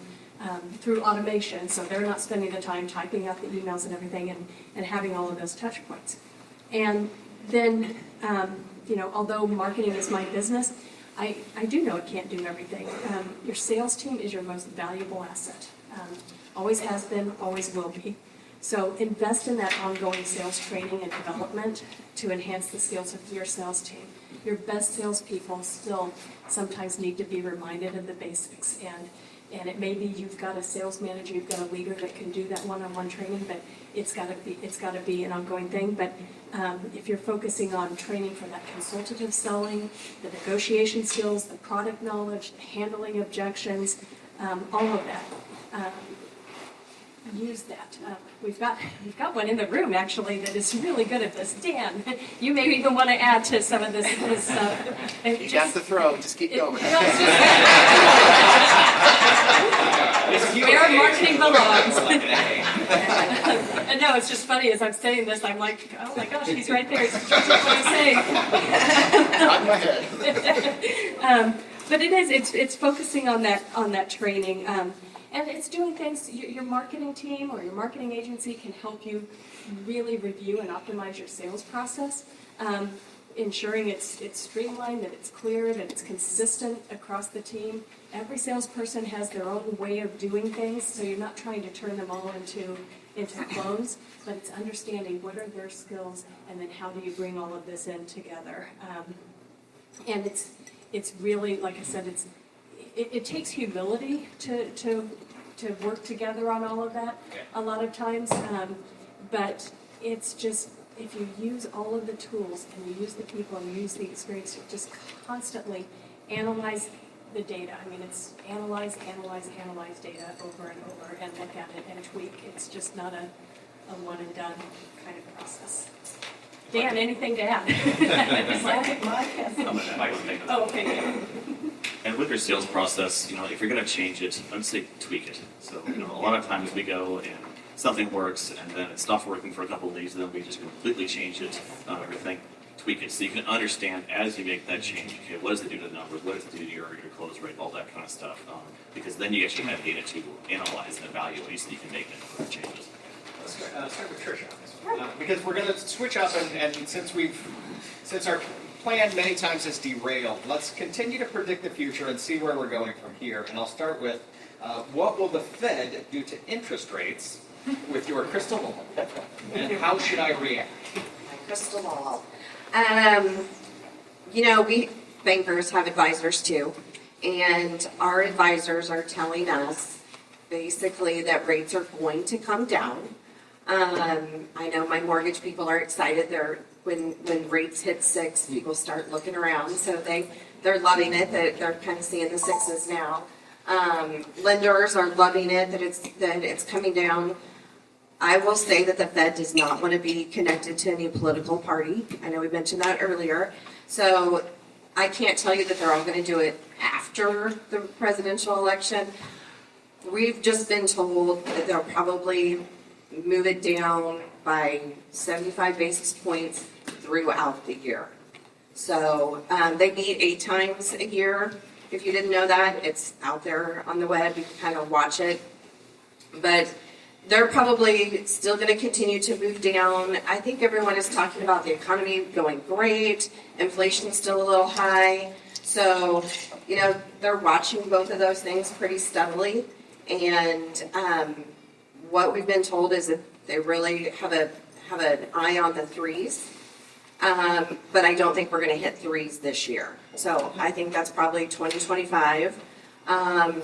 Q: through automation, so they're not spending the time typing out the emails and everything and having all of those touch points. And then, although marketing is my business, I do know it can't do everything. Your sales team is your most valuable asset. Always has been, always will be. So invest in that ongoing sales training and development to enhance the skills of your sales team. Your best salespeople still sometimes need to be reminded of the basics, and it may be you've got a sales manager, you've got a leader that can do that one-on-one training, but it's got to be an ongoing thing. But if you're focusing on training for that consultative selling, the negotiation skills, the product knowledge, the handling objections, all of that. Use that. We've got one in the room actually that is really good at this. Dan, you may even want to add to some of this stuff.
I: You got the throw. Just keep going.
Q: Where marketing belongs. And no, it's just funny as I'm saying this, I'm like, oh my gosh, he's right there. He's just what I'm saying.
I: Not in my head.
Q: But it's focusing on that training. And it's doing things, your marketing team or your marketing agency can help you really review and optimize your sales process, ensuring it's streamlined, that it's clear, that it's consistent across the team. Every salesperson has their own way of doing things, so you're not trying to turn them all into clones, but it's understanding what are their skills and then how do you bring all of this in together. And it's really, like I said, it takes humility to work together on all of that a lot of times, but it's just, if you use all of the tools and you use the people and you use the experience, you just constantly analyze the data. I mean, it's analyze data over and over and look at it and tweak. It's just not a one and done kind of process. Dan, anything to add? Oh, okay.
O: And with your sales process, if you're going to change it, I would say tweak it. So, a lot of times we go and something works and then it stops working for a couple of days, and then we just completely change it, everything, tweak it. So you can understand as you make that change, okay, what does it do to the numbers, what does it do to your close rate, all that kind of stuff. Because then you actually have data to analyze and evaluate so you can make the changes.
I: Let's start with Tricia on this one. Because we're going to switch up, and since our plan many times has derailed, let's continue to predict the future and see where we're going from here. And I'll start with, what will the Fed do to interest rates with your crystal ball? And how should I react?
P: crystal ball. We bankers have advisors too, and our advisors are telling us basically that rates are going to come down. I know my mortgage people are excited. When rates hit 6, people start looking around, so they're loving it. They're kind of seeing the 6s now. Lenders are loving it that it's coming down. I will say that the Fed does not want to be connected to any political party. I know we mentioned that earlier. So I can't tell you that they're all going to do it after the presidential election. We've just been told that they'll probably move it down by 75 basis points throughout the year. So they meet 8 times a year. If you didn't know that, it's out there on the web. You can kind of watch it. But they're probably still going to continue to move down. I think everyone is talking about the economy going great. Inflation's still a little high. So, they're watching both of those things pretty steadily. And what we've been told is that they really have an eye on the 3s. But I don't think we're going to hit 3s this year. So I think that's probably 2025.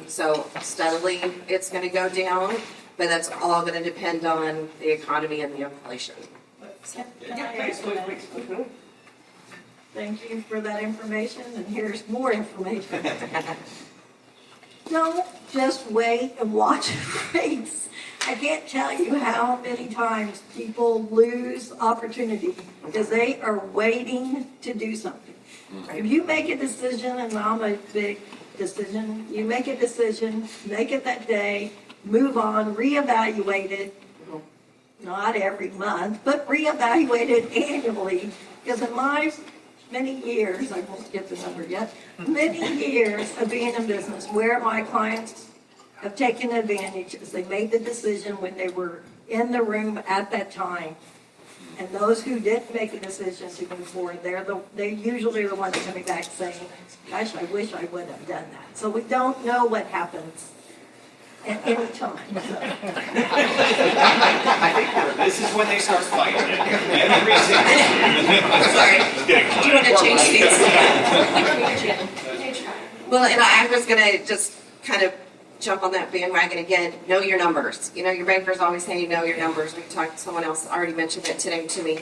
P: So steadily it's going to go down, but that's all going to depend on the economy and the inflation.
N: Thank you for that information, and here's more information. Don't just wait and watch rates. I can't tell you how many times people lose opportunity because they are waiting to do something. If you make a decision, and I'm a big decision, you make a decision, make it that day, move on, reevaluate it, not every month, but reevaluate it annually, because in my many years, I won't get the number yet, many years of being in business where my clients have taken advantage as they made the decision when they were in the room at that time. And those who didn't make a decision to move forward, they're usually the ones coming back saying, gosh, I wish I would have done that. So we don't know what happens at any time. So.
I: I think this is when they start fighting.
P: Sorry. Do you want to change seats? Well, and I was going to just kind of jump on that bandwagon again. Know your numbers. Your bankers always say know your numbers. We talked. Someone else already mentioned it today to me.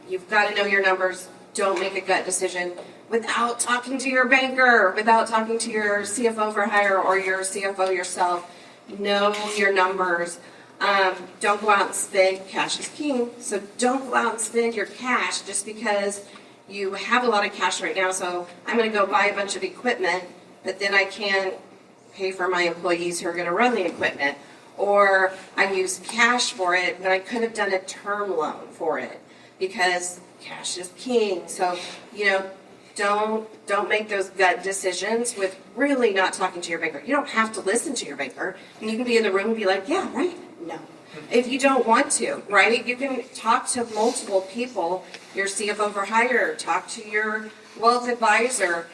P: You've got to know your numbers. Don't make a gut decision without talking to your banker, without talking to your CFO for hire or your CFO yourself. Know your numbers. Don't go out and spend. Cash is king. So don't go out and spend your cash just because you have a lot of cash right now. So I'm going to go buy a bunch of equipment, but then I can't pay for my employees who are going to run the equipment, or I use cash for it, but I could have done a term loan for it because cash is king. So, don't make those gut decisions with really not talking to your banker. You don't have to listen to your banker, and you can be in the room and be like, yeah, right, no. If you don't want to, right, you can talk to multiple people, your CFO for hire, talk to your wealth advisor.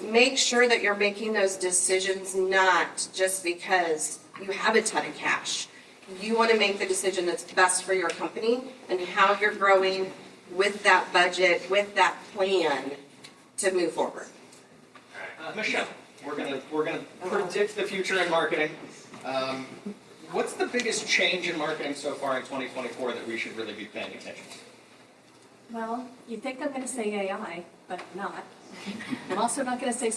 P: Make sure that you're making those decisions not just because you have a ton of cash. You want to make the decision that's best for your company and how you're growing with that budget, with that plan to move forward.
I: Michelle, we're gonna predict the future in marketing. What's the biggest change in marketing so far in 2024 that we should really be paying attention to?
Q: Well, you think I'm going to say AI, but not. I'm also not going to say,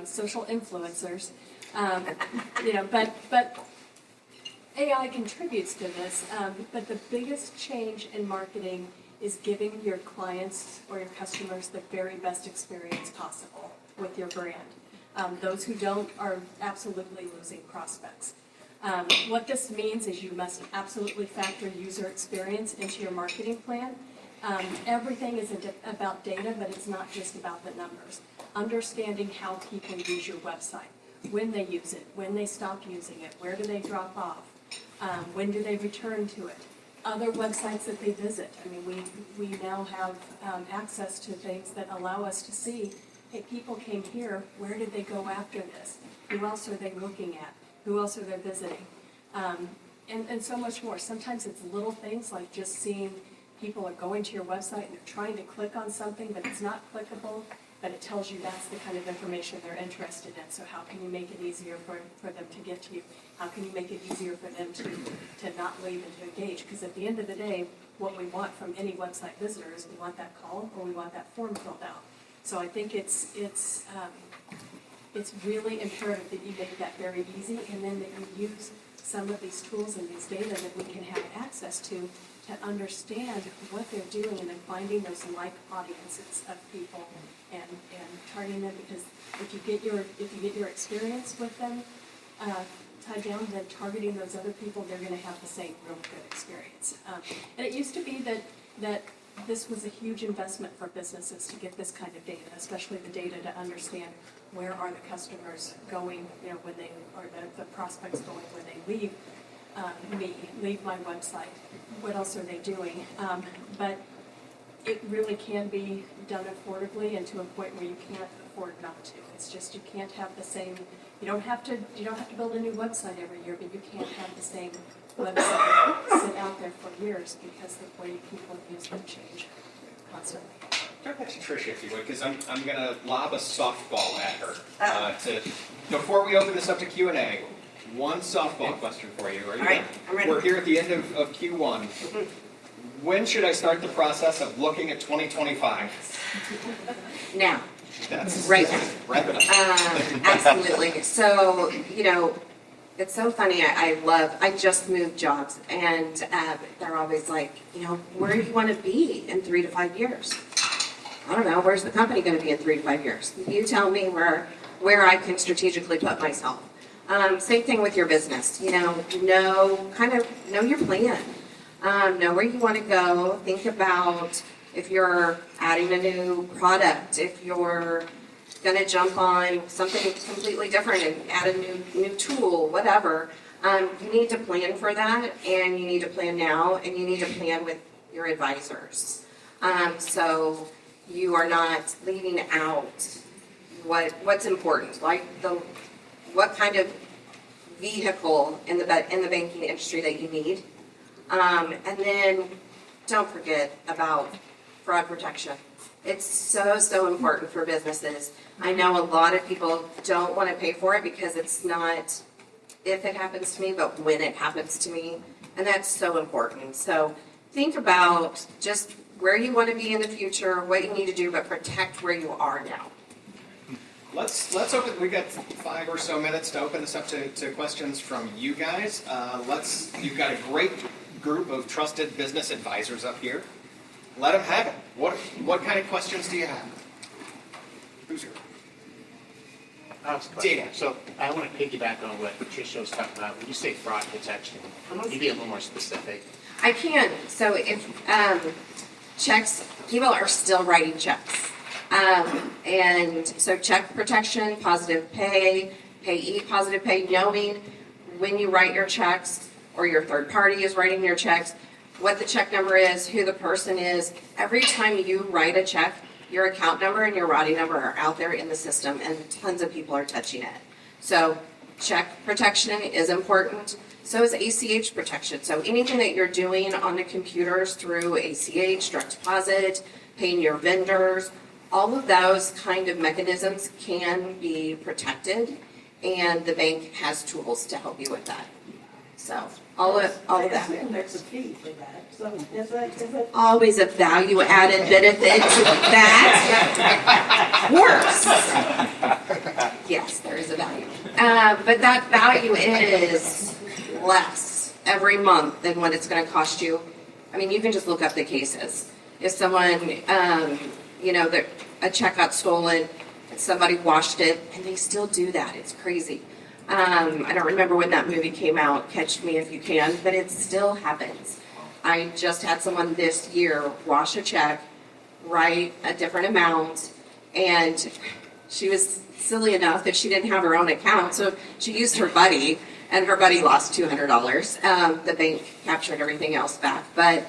Q: social influencers. But AI contributes to this. But the biggest change in marketing is giving your clients or your customers the very best experience possible with your brand. Those who don't are absolutely losing prospects. What this means is you must absolutely factor user experience into your marketing plan. Everything is about data, but it's not just about the numbers. Understanding how people use your website, when they use it, when they stop using it, where do they drop off, when do they return to it, other websites that they visit. I mean, we now have access to things that allow us to see, hey, people came here, where did they go after this? Who else are they looking at? Who else are they visiting? And so much more. Sometimes it's little things like just seeing people are going to your website and they're trying to click on something, but it's not clickable, but it tells you that's the kind of information they're interested in. So how can you make it easier for them to get to you? How can you make it easier for them to not leave and to engage? Because at the end of the day, what we want from any website visitor is we want that call or we want that form filled out. So I think it's really imperative that you make that very easy, and then that you use some of these tools and these data that we can have access to understand what they're doing, and then finding those like audiences of people and targeting them. Because if you get your experience with them tied down, then targeting those other people, they're going to have the same real good experience. And it used to be that this was a huge investment for businesses to get this kind of data, especially the data to understand where are the customers going, when they, or the prospects going when they leave my website. What else are they doing? But it really can be done affordably and to a point where you can't afford not to. It's just you can't have the same. You don't have to build a new website every year, but you can't have the same website sit out there for years, because the way people use them change constantly.
I: Turn back to Tricia, if you would, because I'm going to lob a softball at her. Before we open this up to Q&A, one softball question for you. Are you ready?
P: I'm ready.
I: We're here at the end of Q1. When should I start the process of looking at 2025?
P: Now.
I: That's
P: right now.
I: Wrap it up.
P: Absolutely. So, it's so funny. I just moved jobs, and they're always like, where do you want to be in 3 to 5 years? I don't know. Where's the company going to be in 3 to 5 years? You tell me where I can strategically put myself. Same thing with your business. Know your plan. Know where you want to go. Think about if you're adding a new product, if you're going to jump on something completely different and add a new tool, whatever. You need to plan for that, and you need to plan now, and you need to plan with your advisors. So you are not leaving out what's important, like what kind of vehicle in the banking industry that you need. And then don't forget about fraud protection. It's so important for businesses. I know a lot of people don't want to pay for it because it's not if it happens to me, but when it happens to me. And that's so important. So think about just where you want to be in the future, what you need to do, but protect where you are now.
I: Let's open. We've got 5 or so minutes to open this up to questions from you guys. You've got a great group of trusted business advisors up here. Let them have it. What kind of questions do you have? Who's here?
R: Data. So I want to piggyback on what Tricia was talking about. When you say fraud protection, can you be a little more specific?
P: I can. So if checks, people are still writing checks. And so check protection, positive pay, payee positive pay, knowing when you write your checks or your third party is writing your checks, what the check number is, who the person is. Every time you write a check, your account number and your routing number are out there in the system, and tons of people are touching it. So check protection is important. So is ACH protection. So anything that you're doing on the computers through ACH, direct deposit, paying your vendors, all of those kind of mechanisms can be protected, and the bank has tools to help you with that. So all of that.
N: There's a fee for that. So is it
P: always a value-added benefit to that course. Yes, there is a value. But that value is less every month than what it's going to cost you. I mean, you can just look up the cases. If someone, a check got stolen, and somebody washed it, and they still do that. It's crazy. I don't remember when that movie came out, Catch Me If You Can, but it still happens. I just had someone this year wash a check, write a different amount, and she was silly enough that she didn't have her own account, so she used her buddy, and her buddy lost $200. The bank captured everything else back, but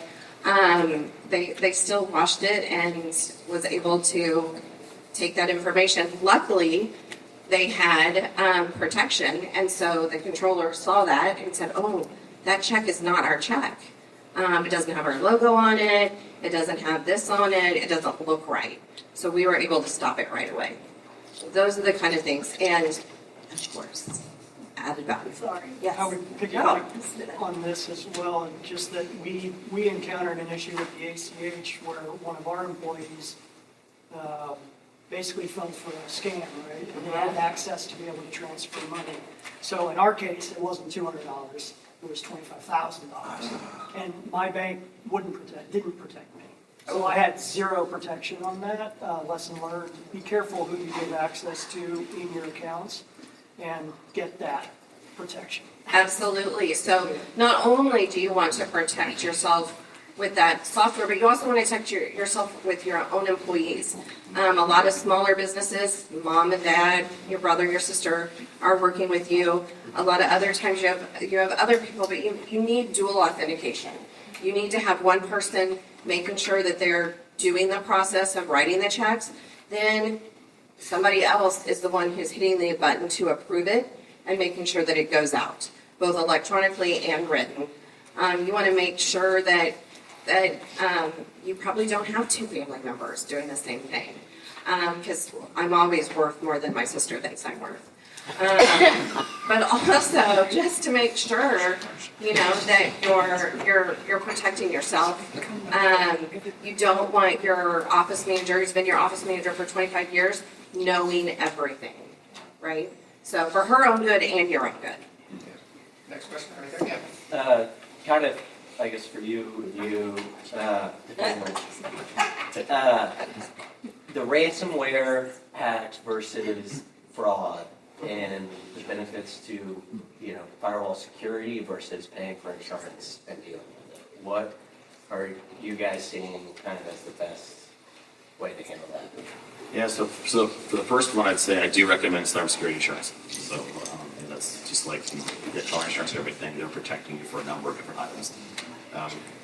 P: they still washed it and was able to take that information. Luckily, they had protection, and so the controller saw that and said, "Oh, that check is not our check. It doesn't have our logo on it. It doesn't have this on it. It doesn't look right. So we were able to stop it right away. Those are the kind of things. And of course, added value.
S: Sorry.
P: Yes.
S: I would pick up on this as well, and just that we encountered an issue with the ACH where one of our employees basically fell for a scam, right? And they had access to be able to transfer money. So in our case, it wasn't $200, it was $25,000. And my bank didn't protect me. So I had zero protection on that. Lesson learned, be careful who you give access to in your accounts and get that protection.
P: Absolutely. So not only do you want to protect yourself with that software, but you also want to protect yourself with your own employees. A lot of smaller businesses, mom and dad, your brother, your sister are working with you. A lot of other times you have other people, but you need dual authentication. You need to have one person making sure that they're doing the process of writing the checks. Then somebody else is the one who's hitting the button to approve it and making sure that it goes out, both electronically and written. You want to make sure that you probably don't have two family members doing the same thing, because I'm always worth more than my sister thinks I'm worth. But also just to make sure, that you're protecting yourself. You don't want your office manager, who's been your office manager for 25 years, knowing everything, right? So for her own good and your own good.
I: Next question, right there.
L: Kind of, I guess for you, the ransomware hack versus fraud and the benefits to, firewall security versus paying for insurance and dealing with it. What are you guys seeing kind of as the best way to handle that?
O: Yeah, so for the first one, I'd say I do recommend cybersecurity insurance. So that's just like you get car insurance and everything. They're protecting you for a number of different items.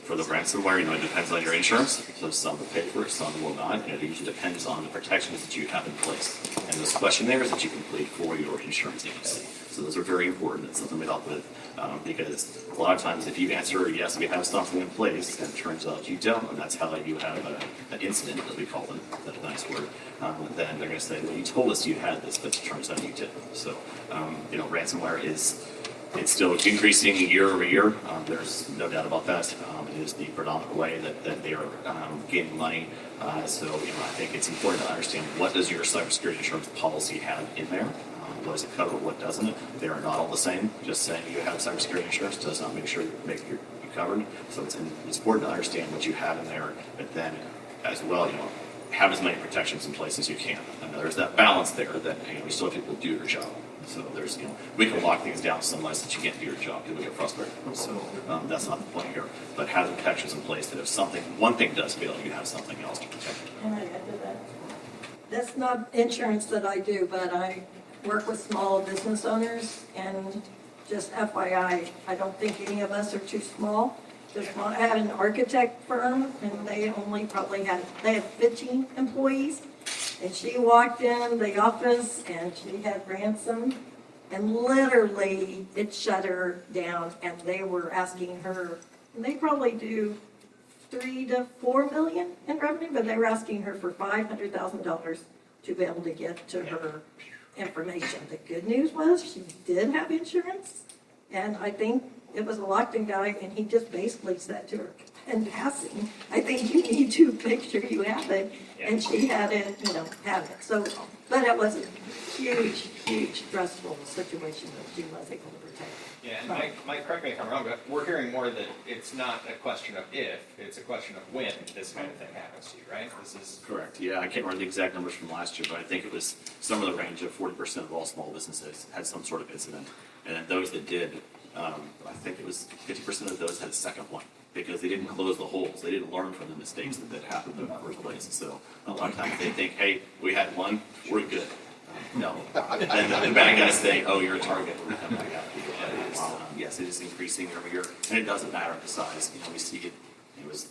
O: For the ransomware, it depends on your insurance. So some will pay for it, some will not. And it usually depends on the protections that you have in place and those questionnaires that you complete for your insurance agency. So those are very important. It's something we help with because a lot of times if you answer yes, we have something in place, and it turns out you don't, and that's how you have an incident, as we call them, that's a nice word, then they're going to say, well, you told us you had this, but it turns out you didn't. So, ransomware it's still increasing year over year. There's no doubt about that. It is the predominant way that they are gaining money. So I think it's important to understand what does your cybersecurity insurance policy have in there. What does it cover? What doesn't it? They are not all the same. Just saying you have cybersecurity insurance does not make you covered. So it's important to understand what you have in there, but then as well, have as many protections in place as you can. And there's that balance there that we still have people do their job. So there's we can lock things down so much that you can't do your job. People get frustrated. So that's not the point here. But have the protections in place that if one thing does fail, you have something else to protect you.
N: Can I add to that? That's not insurance that I do, but I work with small business owners, and just FYI, I don't think any of us are too small. I had an architect firm, and they had 15 employees, and she walked in the office, and she had ransom, and literally it shut her down, and they were asking her, and they probably do 3 to 4 million in revenue, but they were asking her for $500,000 to be able to get to her information. The good news was she did have insurance, and I think it was a Lockton guy, and he just basically said to her in passing, I think you need to make sure you have it, and she had it, have it. So, but it was a huge, huge stressful situation that she was able to protect.
I: Yeah, and Mike, correct me if I'm wrong, but we're hearing more that it's not a question of if, it's a question of when this kind of thing happens to you, right? This is
O: correct. Yeah, I can't remember the exact numbers from last year, but I think it was somewhere in the range of 40% of all small businesses had some sort of incident, and then those that did, I think it was 50% of those had a second one because they didn't close the holes. They didn't learn from the mistakes that happened in the first place. So a lot of times they think, hey, we had one, we're good. No. And the bad guys say, oh, you're a target. We're coming back after you. Yes, it is increasing every year, and it doesn't matter the size. We see it. It was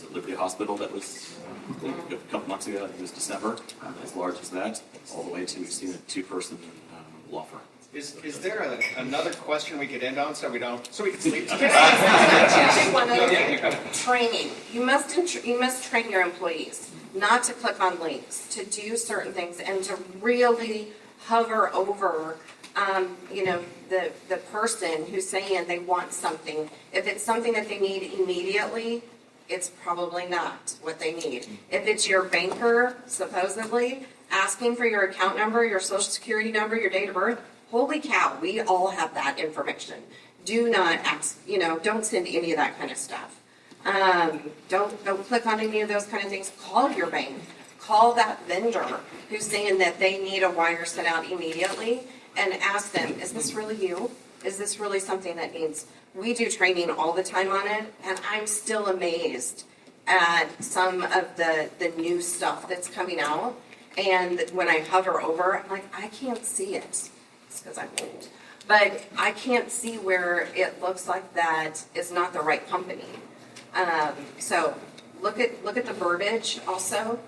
O: at Liberty Hospital that was a couple months ago. I think it was December. As large as that, all the way to we've seen a 2-person law firm.
I: Is there another question we could end on so we can sleep?
P: One other thing. training. You must train your employees not to click on links, to do certain things, and to really hover over, the person who's saying they want something. If it's something that they need immediately, it's probably not what they need. If it's your banker, supposedly, asking for your account number, your social security number, your date of birth, holy cow, we all have that information. Do not ask, don't send any of that kind of stuff. Don't click on any of those kind of things. Call your bank. Call that vendor who's saying that they need a wire sent out immediately and ask them, is this really you? Is this really something that needs? We do training all the time on it, and I'm still amazed at some of the new stuff that's coming out. And when I hover over, I'm like, I can't see it. It's because I'm old. But I can't see where it looks like that is not the right company. So look at the verbiage also,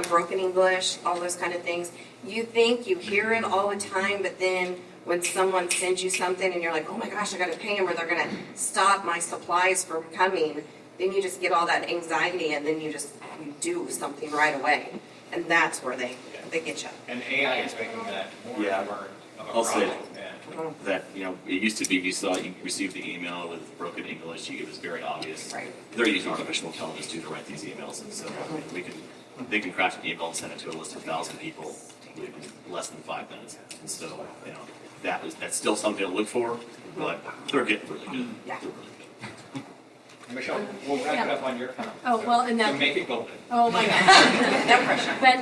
P: broken English, all those kind of things. You think you hear it all the time, but then when someone sends you something and you're like, oh my gosh, I got to pay them or they're going to stop my supplies from coming, then you just get all that anxiety and then you do something right away. And that's where they get you.
I: And AI is making that more and more of a
O: I'll say
I: problem.
O: that, it used to be you received the email with broken English, it was very obvious.
P: Right.
O: They're using artificial intelligence to write these emails, and so they can craft an email and send it to a list of 1,000 people in less than 5 minutes. And so, that's still something to look for, but they're getting really good.
P: Yeah.
I: Michelle, we'll wrap it up on your comment.
Q: Oh, well, and that.
I: So make it golden.
Q: Oh, my God. No pressure. But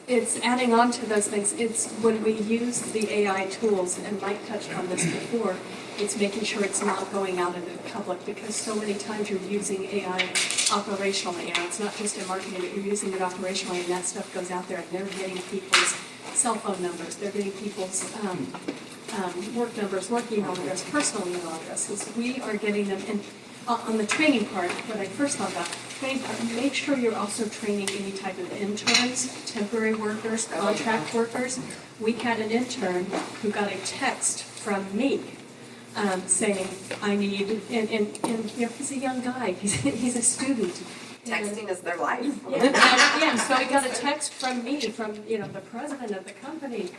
Q: it's adding on to those things. It's when we use the AI tools, and Mike touched on this before, it's making sure it's not going out into the public, because so many times you're using AI operationally, and it's not just in marketing, but you're using it operationally, and that stuff goes out there, and they're getting people's cell phone numbers, they're getting people's work numbers, work email address, personal email addresses. We are getting them, and on the training part, what I first thought about, training part, make sure you're also training any type of interns, temporary workers, contract workers. We had an intern who got a text from me saying, I need, and he's a young guy, he's a student.
P: Texting is their life.
Q: Yeah, so he got a text from me, from the president of the company,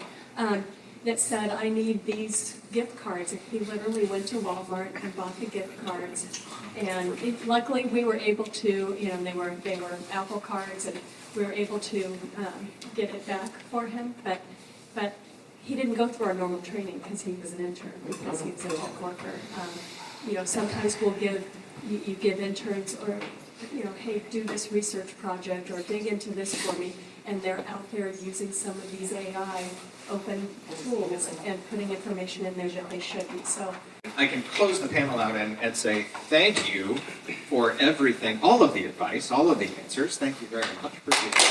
Q: that said, I need these gift cards. And he literally went to Walmart and bought the gift cards. And luckily we were able to, they were Apple cards, and we were able to get it back for him. But he didn't go through our normal training because he was an intern, because he was a tech worker. Sometimes we'll you give interns, or hey, do this research project or dig into this for me, and they're out there using some of these AI open tools and putting information in there that they shouldn't. So
I: I can close the panel out and say thank you for everything, all of the advice, all of the answers. Thank you very much. Appreciate it.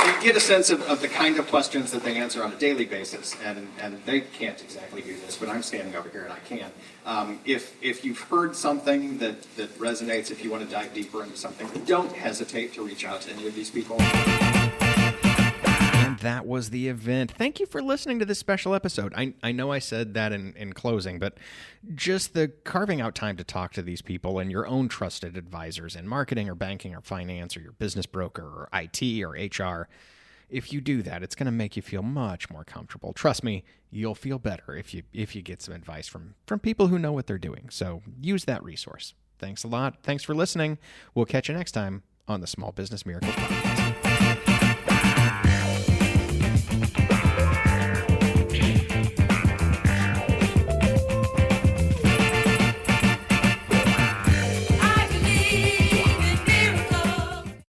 I: You get a sense of the kind of questions that they answer on a daily basis, and they can't exactly do this, but I'm standing over here and I can. If you've heard something that resonates, if you want to dive deeper into something, don't hesitate to reach out to any of these people.
H: And that was the event. Thank you for listening to this special episode. I know I said that in closing, but just the carving out time to talk to these people and your own trusted advisors in marketing or banking or finance or your business broker or IT or HR, if you do that, it's going to make you feel much more comfortable. Trust me, you'll feel better if you get some advice from people who know what they're doing. So use that resource. Thanks a lot. Thanks for listening. We'll catch you next time on the Small Business Miracles Podcast.